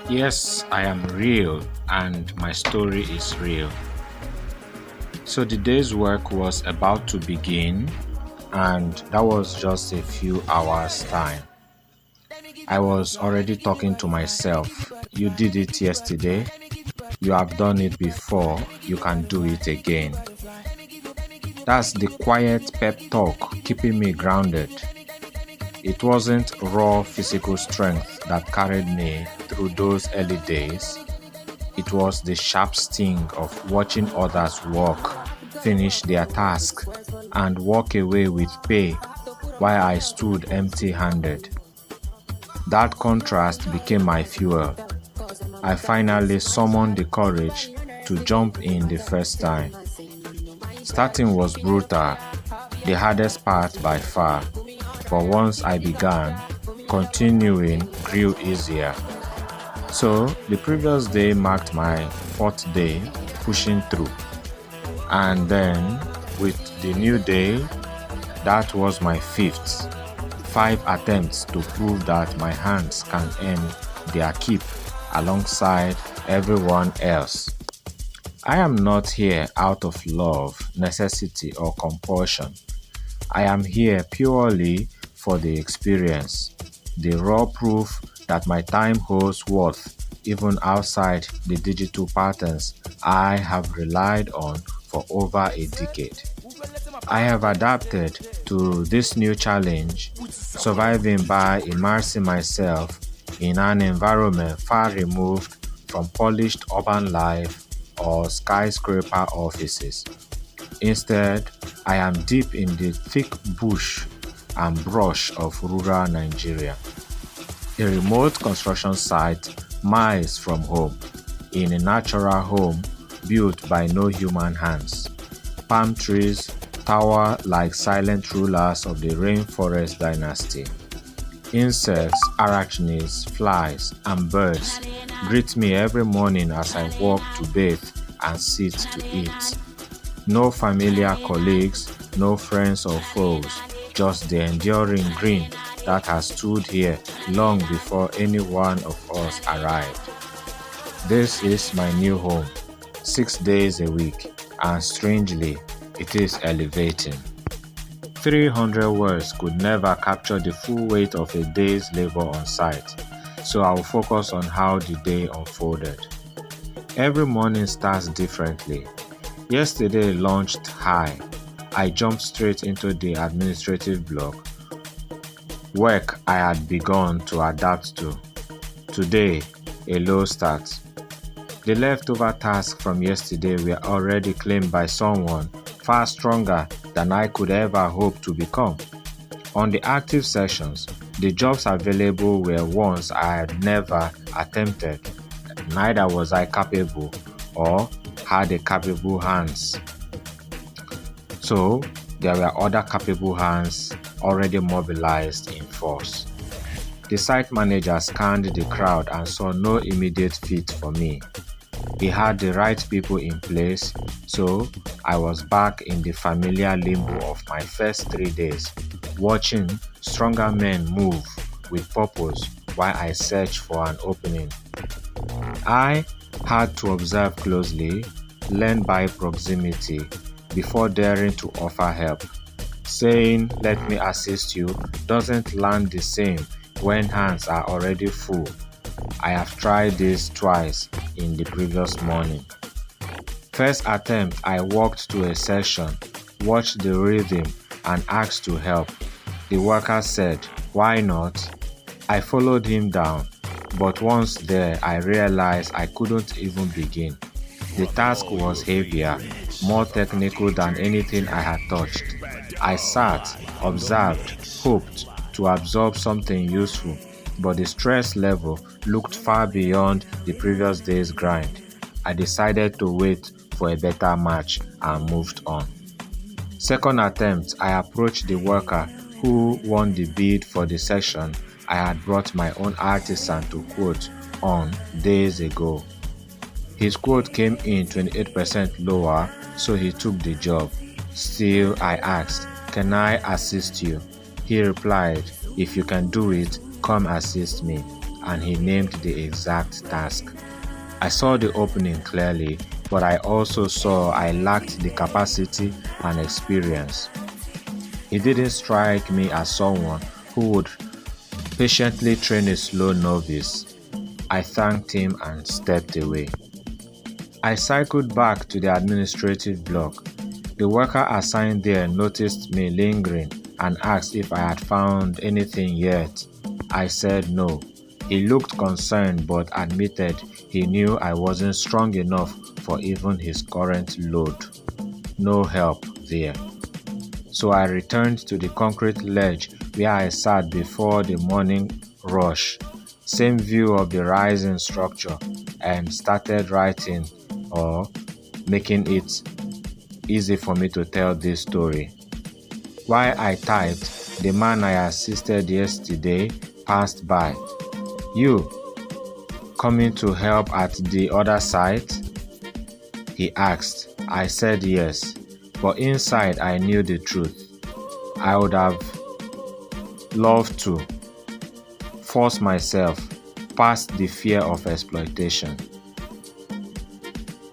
Yes, I am real and my story is real. So the day's work was about to begin, and that was just a few hours' time. I was already talking to myself. You did it yesterday, you have done it before, you can do it again. That's the quiet pep talk keeping me grounded. It wasn't raw physical strength that carried me through those early days. It was the sharp sting of watching others work, finish their task, and walk away with pay while I stood empty-handed. That contrast became my fuel. I finally summoned the courage to jump in the first time. Starting was brutal, the hardest part by far, but once I began, continuing grew easier. So the previous day marked my fourth day pushing through. And then with the new day, that was my fifth. 5 attempts to prove that my hands can earn their keep alongside everyone else. I am not here out of love, necessity, or compulsion. I am here purely for the experience, the raw proof that my time holds worth even outside the digital patterns I have relied on for over a decade. I have adapted to this new challenge, surviving by immersing myself in an environment far removed from polished urban life or skyscraper offices. Instead, I am deep in the thick bush and brush of rural Nigeria. A remote construction site miles from home, in a natural home built by no human hands. Palm trees tower like silent rulers of the rainforest dynasty. Insects, arachnids, flies, and birds greet me every morning as I walk to bathe and sit to eat. No familiar colleagues, no friends or foes, just the enduring green that has stood here long before any one of us arrived. This is my new home, 6 days a week, and strangely, it is elevating. 300 words could never capture the full weight of a day's labor on site, so I will focus on how the day unfolded. Every morning starts differently. Yesterday launched high. I jumped straight into the administrative block, work I had begun to adapt to. Today, a low start. The leftover tasks from yesterday were already claimed by someone far stronger than I could ever hope to become. On the active sessions, the jobs available were ones I had never attempted. Neither was I capable or had a capable hands. So, there were other capable hands already mobilized in force. The site manager scanned the crowd and saw no immediate fit for me. He had the right people in place, so I was back in the familiar limbo of my first 3 days, watching stronger men move with purpose while I searched for an opening. I had to observe closely, learn by proximity, before daring to offer help. Saying, "let me assist you," doesn't land the same when hands are already full. I have tried this twice in the previous morning. First attempt, I walked to a session, watched the rhythm, and asked to help. The worker said, "why not?" I followed him down, but once there, I realized I couldn't even begin. The task was heavier, more technical than anything I had touched. I sat, observed, hoped to absorb something useful, but the stress level looked far beyond the previous day's grind. I decided to wait for a better match and moved on. Second attempt, I approached the worker who won the bid for the session I had brought my own artisan to quote on days ago. His quote came in 28% lower, so he took the job. Still, I asked, "can I assist you?" He replied, "if you can do it, come assist me." and he named the exact task. I saw the opening clearly, but I also saw I lacked the capacity and experience. He didn't strike me as someone who would patiently train a slow novice. I thanked him and stepped away. I cycled back to the administrative block. The worker assigned there noticed me lingering and asked if I had found anything yet. I said no. He looked concerned but admitted he knew I wasn't strong enough for even his current load. No help there. So I returned to the concrete ledge where I sat before the morning rush, same view of the rising structure, and started writing or making it easy for me to tell this story. While I typed, the man I assisted yesterday passed by. "You coming to help at the other site?" he asked. I said yes, but inside I knew the truth. I would have loved to force myself past the fear of exploitation,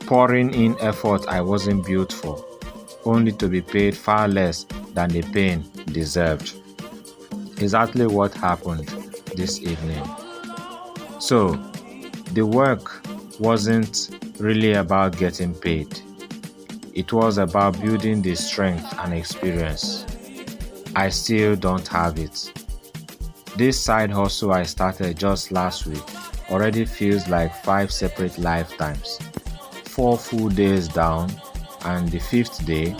pouring in effort I wasn't built for, only to be paid far less than the pain deserved. Exactly what happened this evening. So, the work wasn't really about getting paid. It was about building the strength and experience. I still don't have it. This side hustle I started just last week already feels like 5 separate lifetimes. 4 full days down, and the 5th day,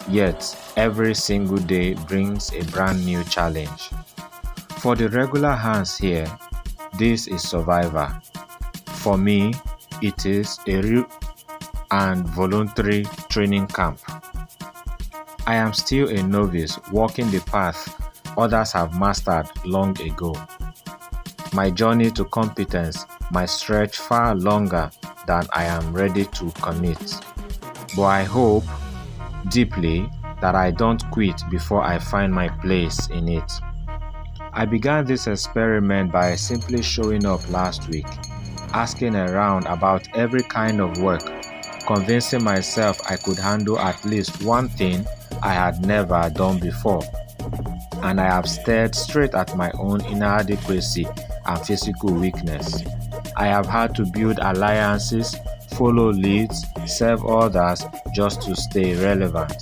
yet every single day brings a brand new challenge. For the regular hands here, this is survivor. For me, it is a real and voluntary training camp. I am still a novice walking the path others have mastered long ago. My journey to competence might stretch far longer than I am ready to commit. But I hope deeply that I don't quit before I find my place in it. I began this experiment by simply showing up last week, asking around about every kind of work, convincing myself I could handle at least one thing I had never done before. And I have stared straight at my own inadequacy and physical weakness. I have had to build alliances, follow leads, serve others just to stay relevant.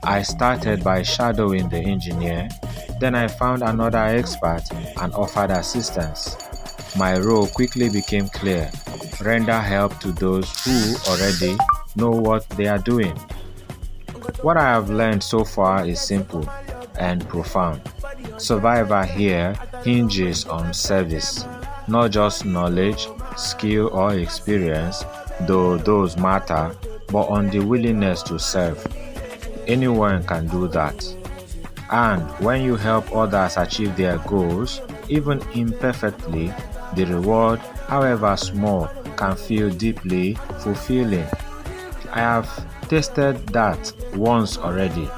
I started by shadowing the engineer, then I found another expert and offered assistance. My role quickly became clear: render help to those who already know what they are doing. What I have learned so far is simple and profound. Survivor here hinges on service, not just knowledge, skill, or experience, though those matter, but on the willingness to serve. Anyone can do that. And when you help others achieve their goals, even imperfectly, the reward, however small, can feel deeply fulfilling. I have tasted that once already.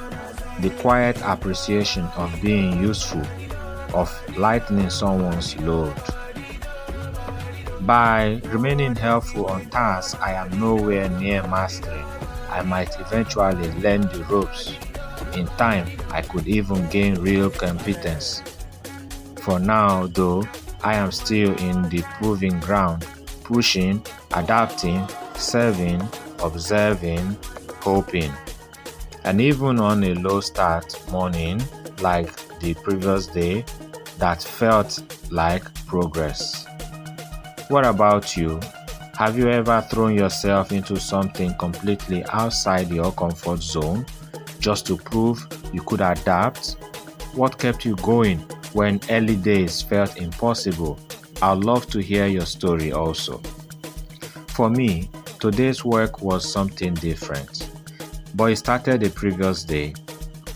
The quiet appreciation of being useful, of lightening someone's load. By remaining helpful on tasks I am nowhere near mastering, I might eventually learn the ropes. In time, I could even gain real competence. For now, though, I am still in the proving ground, pushing, adapting, serving, observing, hoping. And even on a low start morning, like the previous day, that felt like progress. What about you? Have you ever thrown yourself into something completely outside your comfort zone just to prove you could adapt? What kept you going when early days felt impossible? I'd love to hear your story also. For me, today's work was something different. But it started the previous day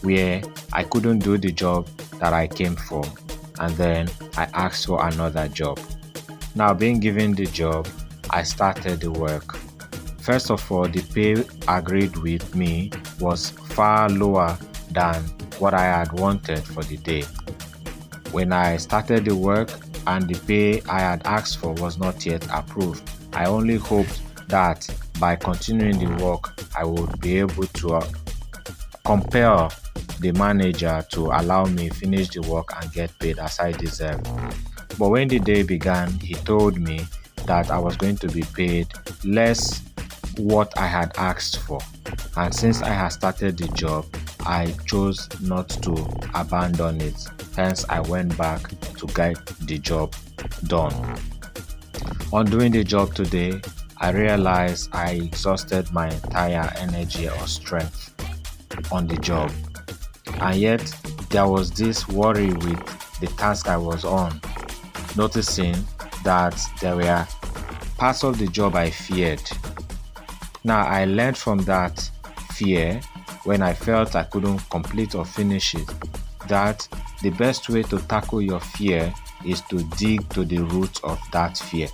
where I couldn't do the job that I came for, and then I asked for another job. Now being given the job, I started the work. First of all, the pay agreed with me was far lower than what I had wanted for the day. When I started the work, and the pay I had asked for was not yet approved. I only hoped that by continuing the work, I would be able to compel the manager to allow me finish the work and get paid as I deserve. But when the day began, he told me that I was going to be paid less what I had asked for. And since I had started the job, I chose not to abandon it. Hence, I went back to get the job done. On doing the job today, I realized I exhausted my entire energy or strength on the job. And yet, there was this worry with the task I was on, noticing that there were parts of the job I feared. Now, I learned from that fear when I felt I couldn't complete or finish it, that the best way to tackle your fear is to dig to the roots of that fear.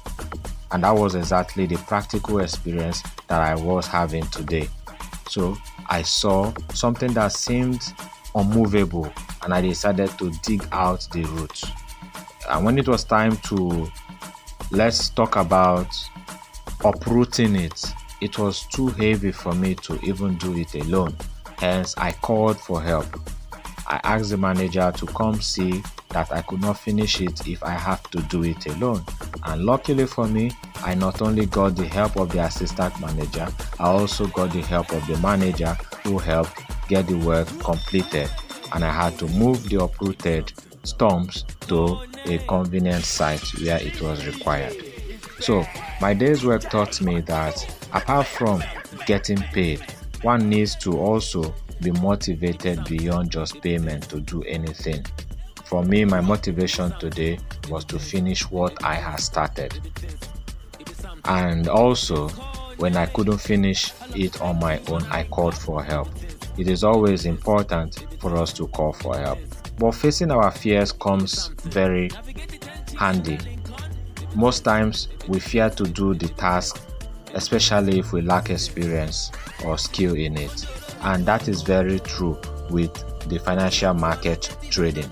And that was exactly the practical experience that I was having today. So I saw something that seemed unmovable and I decided to dig out the roots. And when it was time to let's talk about uprooting it, it was too heavy for me to even do it alone. Hence, I called for help. I asked the manager to come see that I could not finish it if I have to do it alone. And luckily for me, I not only got the help of the assistant manager, I also got the help of the manager who helped get the work completed. And I had to move the uprooted stumps to a convenient site where it was required. So my day's work taught me that apart from getting paid, one needs to also be motivated beyond just payment to do anything. For me, my motivation today was to finish what I had started. And also, when I couldn't finish it on my own, I called for help. It is always important for us to call for help. But facing our fears comes very handy. Most times, we fear to do the task, especially if we lack experience or skill in it. And that is very true with the financial market trading.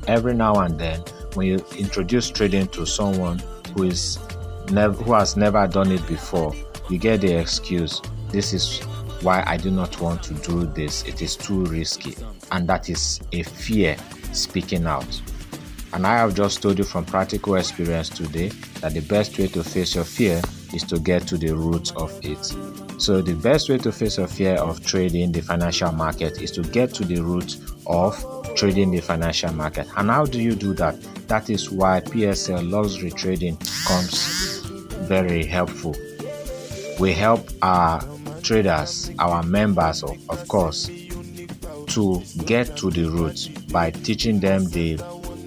Every now and then, when you introduce trading to someone who has never done it before, you get the excuse, this is why I do not want to do this, it is too risky. And that is a fear speaking out. And I have just told you from practical experience today that the best way to face your fear is to get to the roots of it. So the best way to face your fear of trading the financial market is to get to the roots of trading the financial market. And how do you do that? That is why PSL luxury trading comes very helpful. We help our traders, our members, of course, to get to the roots by teaching them the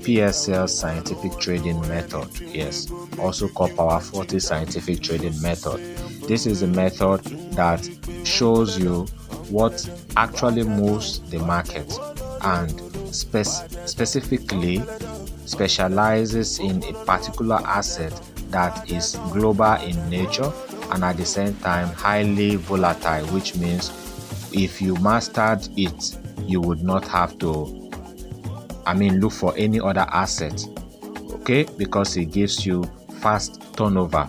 PSL scientific trading method, yes, also called Power 40 scientific trading method. This is a method that shows you what actually moves the market and specifically specializes in a particular asset that is global in nature and at the same time highly volatile, which means if you mastered it, you would not have to look for any other asset, okay, because it gives you fast turnover.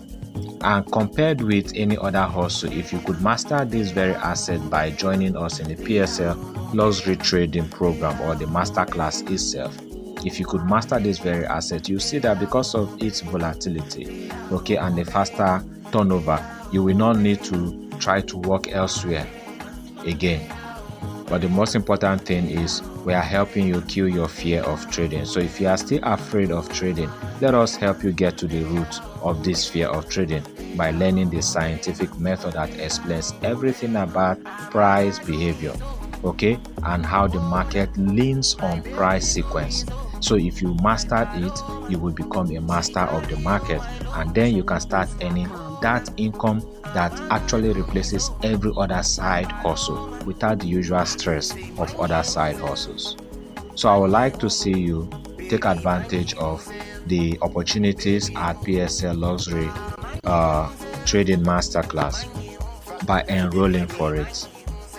And compared with any other hustle, if you could master this very asset by joining us in the PSL luxury trading program or the masterclass itself, if you could master this very asset, you see that because of its volatility, okay, and the faster turnover, you will not need to try to work elsewhere again. But the most important thing is we are helping you kill your fear of trading. So if you are still afraid of trading, let us help you get to the root of this fear of trading by learning the scientific method that explains everything about price behavior, okay, and how the market leans on price sequence. So if you mastered it, you will become a master of the market, and then you can start earning that income that actually replaces every other side hustle without the usual stress of other side hustles. So I would like to see you take advantage of the opportunities at PSL Luxury Trading Masterclass by enrolling for it.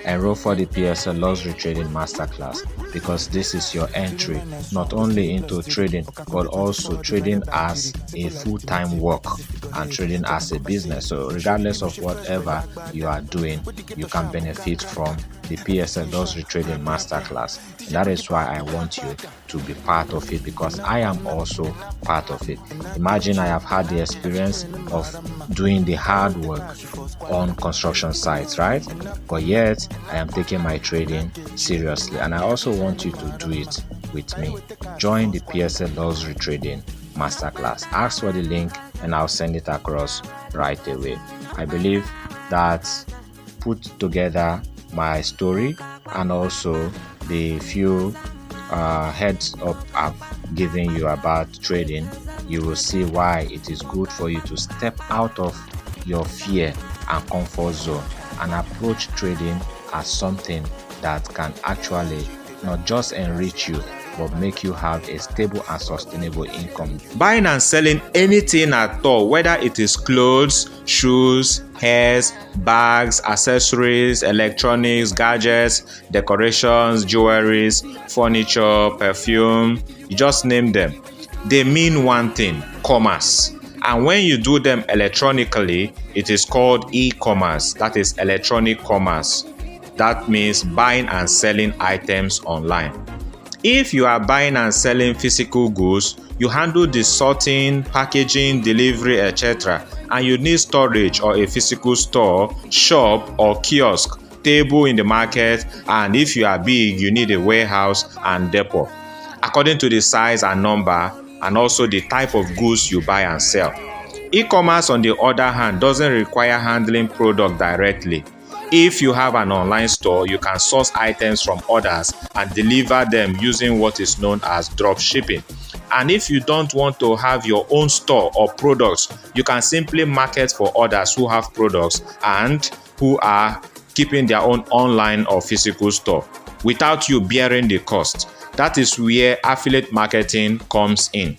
Enroll for the PSL Luxury Trading Masterclass. because this is your entry not only into trading but also trading as a full-time work and trading as a business. So regardless of whatever you are doing, you can benefit from the PSL Luxury Trading Masterclass. And that is why I want you to be part of it, because I am also part of it. Imagine I have had the experience of doing the hard work on construction sites, right? But yet I am taking my trading seriously, and I also want you to do it with me. Join the PSL Luxury Trading Masterclass. Ask for the link and I'll send it across right away. I believe that put together my story and also the few heads up I've given you about trading, you will see why it is good for you to step out of your fear and comfort zone and approach trading as something that can actually not just enrich you but make you have a stable and sustainable income. Buying and selling anything at all, whether it is clothes, shoes, hairs, bags, accessories, electronics, gadgets, decorations, jewelries, furniture, perfume, you just name them. They mean one thing: commerce. And when you do them electronically, it is called e-commerce. That is electronic commerce. That means buying and selling items online. If you are buying and selling physical goods, you handle the sorting, packaging, delivery, etc. And you need storage or a physical store, shop or kiosk, table in the market, and if you are big, you need a warehouse and depot, according to the size and number and also the type of goods you buy and sell. E-commerce, on the other hand, doesn't require handling product directly. If you have an online store, you can source items from others and deliver them using what is known as drop shipping. And if you don't want to have your own store or products, you can simply market for others who have products and who are keeping their own online or physical store without you bearing the cost. That is where affiliate marketing comes in.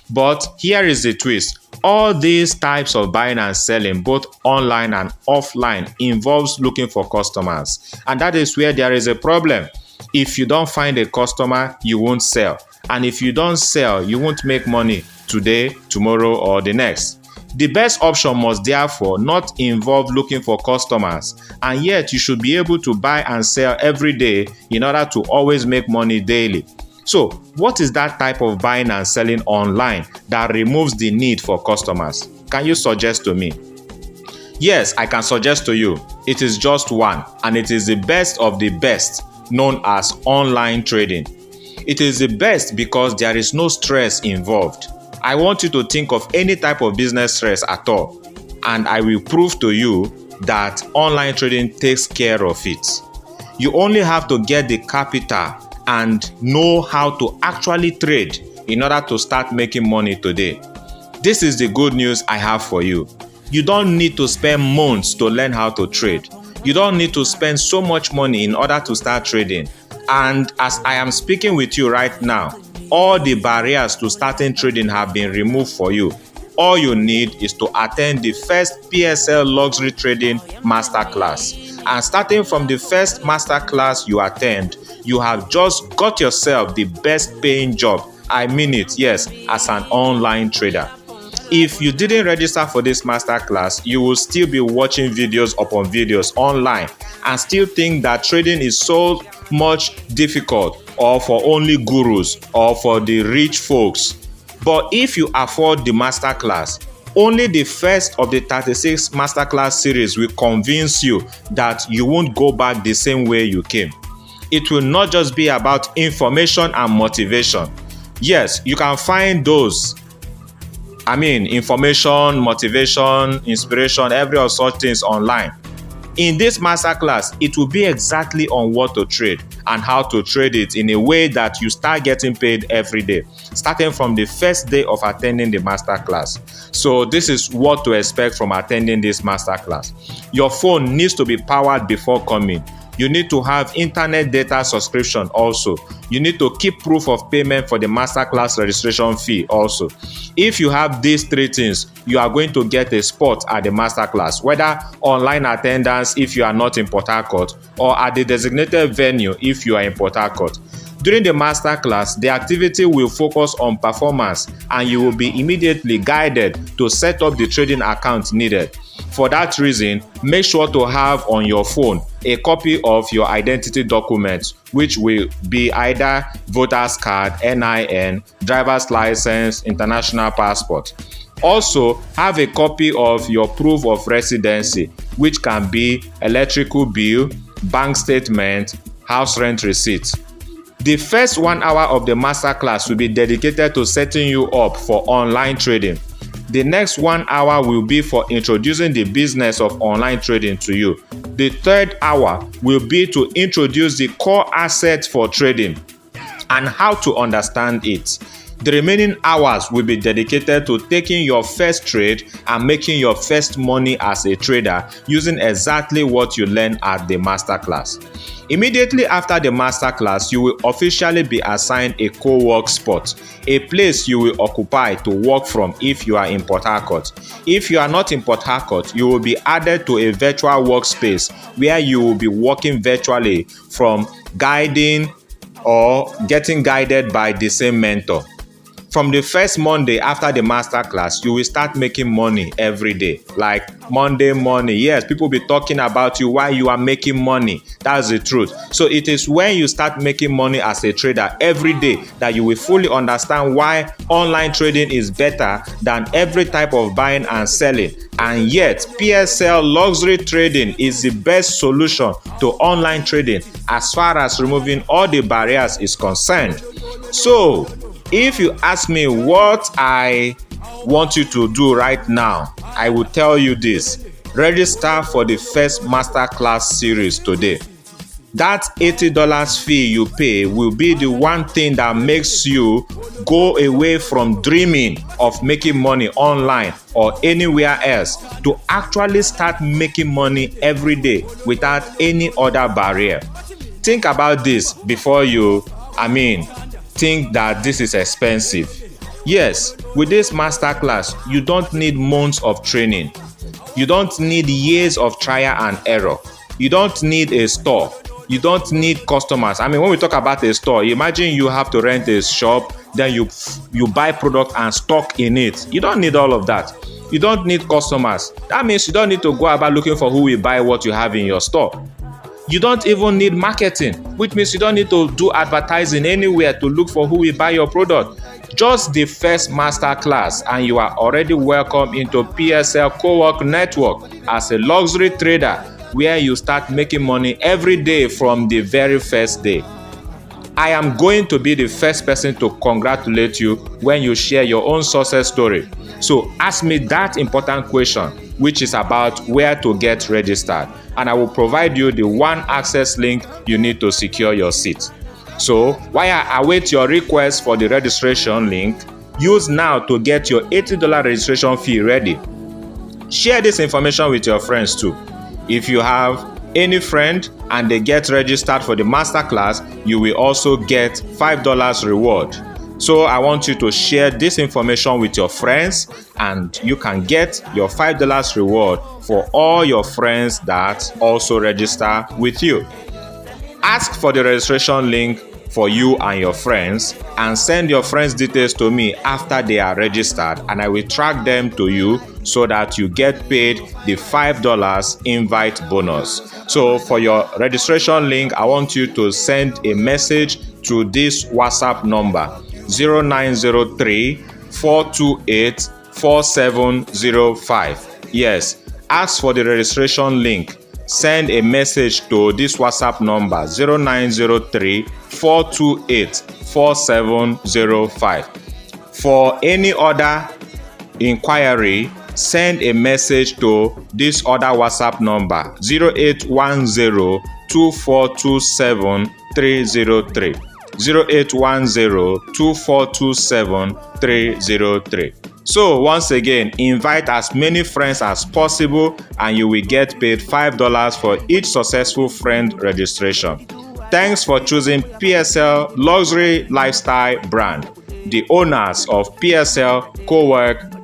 But here is the twist. All these types of buying and selling, both online and offline, involves looking for customers. And that is where there is a problem. If you don't find a customer, you won't sell. And if you don't sell, you won't make money today, tomorrow, or the next. The best option must therefore not involve looking for customers, and yet you should be able to buy and sell every day in order to always make money daily. So, what is that type of buying and selling online that removes the need for customers? Can you suggest to me? Yes, I can suggest to you. It is just one, and it is the best of the best, known as online trading. It is the best because there is no stress involved. I want you to think of any type of business stress at all, and I will prove to you that online trading takes care of it. You only have to get the capital and know how to actually trade in order to start making money today. This is the good news I have for you. You don't need to spend months to learn how to trade. You don't need to spend so much money in order to start trading. And as I am speaking with you right now, all the barriers to starting trading have been removed for you. All you need is to attend the first PSL Luxury Trading Masterclass. And starting from the first masterclass you attend, you have just got yourself the best paying job. I mean it, yes, as an online trader. If you didn't register for this masterclass, you will still be watching videos upon videos online and still think that trading is so much difficult or for only gurus or for the rich folks. But if you afford the masterclass, only the first of the 36 masterclass series will convince you that you won't go back the same way you came. It will not just be about information and motivation. Yes, you can find those. Information, motivation, inspiration, every of such things online. In this masterclass, it will be exactly on what to trade and how to trade it in a way that you start getting paid every day, starting from the first day of attending the masterclass. So this is what to expect from attending this masterclass. Your phone needs to be powered before coming. You need to have internet data subscription also. You need to keep proof of payment for the masterclass registration fee also. If you have these three things, you are going to get a spot at the masterclass, whether online attendance if you are not in Port Harcourt or at the designated venue if you are in Port Harcourt. During the masterclass, the activity will focus on performance and you will be immediately guided to set up the trading account needed. For that reason, make sure to have on your phone a copy of your identity documents, which will be either voter's card, NIN, driver's license, international passport. Also, have a copy of your proof of residency, which can be electrical bill, bank statement, house rent receipt. The first 1 hour of the masterclass will be dedicated to setting you up for online trading. The next 1 hour will be for introducing the business of online trading to you. The third hour will be to introduce the core assets for trading and how to understand it. The remaining hours will be dedicated to taking your first trade and making your first money as a trader using exactly what you learned at the masterclass. Immediately after the masterclass, you will officially be assigned a co-work spot, a place you will occupy to work from if you are in Port Harcourt. If you are not in Port Harcourt, you will be added to a virtual workspace where you will be working virtually from guiding or getting guided by the same mentor. From the first Monday after the masterclass, you will start making money every day. Like Monday morning. Yes, people will be talking about you while you are making money. That's the truth. So it is when you start making money as a trader every day that you will fully understand why online trading is better than every type of buying and selling. And yet, PSL luxury trading is the best solution to online trading as far as removing all the barriers is concerned. So, if you ask me what I want you to do right now, I will tell you this. Register for the first masterclass series today. That $80 fee you pay will be the one thing that makes you go away from dreaming of making money online or anywhere else to actually start making money every day without any other barrier. Think about this before you, think that this is expensive. Yes, with this masterclass, you don't need months of training. You don't need years of trial and error. You don't need a store. You don't need customers. When we talk about a store, imagine you have to rent a shop, then you buy product and stock in it. You don't need all of that. You don't need customers. That means you don't need to go about looking for who will buy what you have in your store. You don't even need marketing, which means you don't need to do advertising anywhere to look for who will buy your product. Just the first masterclass and you are already welcome into PSL Cowork Network as a luxury trader where you start making money every day from the very first day. I am going to be the first person to congratulate you when you share your own success story. So ask me that important question, which is about where to get registered. And I will provide you the one access link you need to secure your seat. So while I await your request for the registration link, use now to get your $80 registration fee ready. Share this information with your friends too. If you have any friend and they get registered for the masterclass, you will also get $5 reward. So I want you to share this information with your friends and you can get your $5 reward for all your friends that also register with you. Ask for the registration link for you and your friends and send your friends' details to me after they are registered, and I will track them to you so that you get paid the $5 invite bonus. So for your registration link, I want you to send a message to this WhatsApp number 0903-428-4705. Yes, ask for the registration link. Send a message to this WhatsApp number 0903-428-4705. For any other inquiry, send a message to this other WhatsApp number 0810-2427-303. 0810-2427-303. So once again, invite as many friends as possible and you will get paid $5 for each successful friend registration. Thanks for choosing PSL Luxury Lifestyle Brand, the owners of PSL Cowork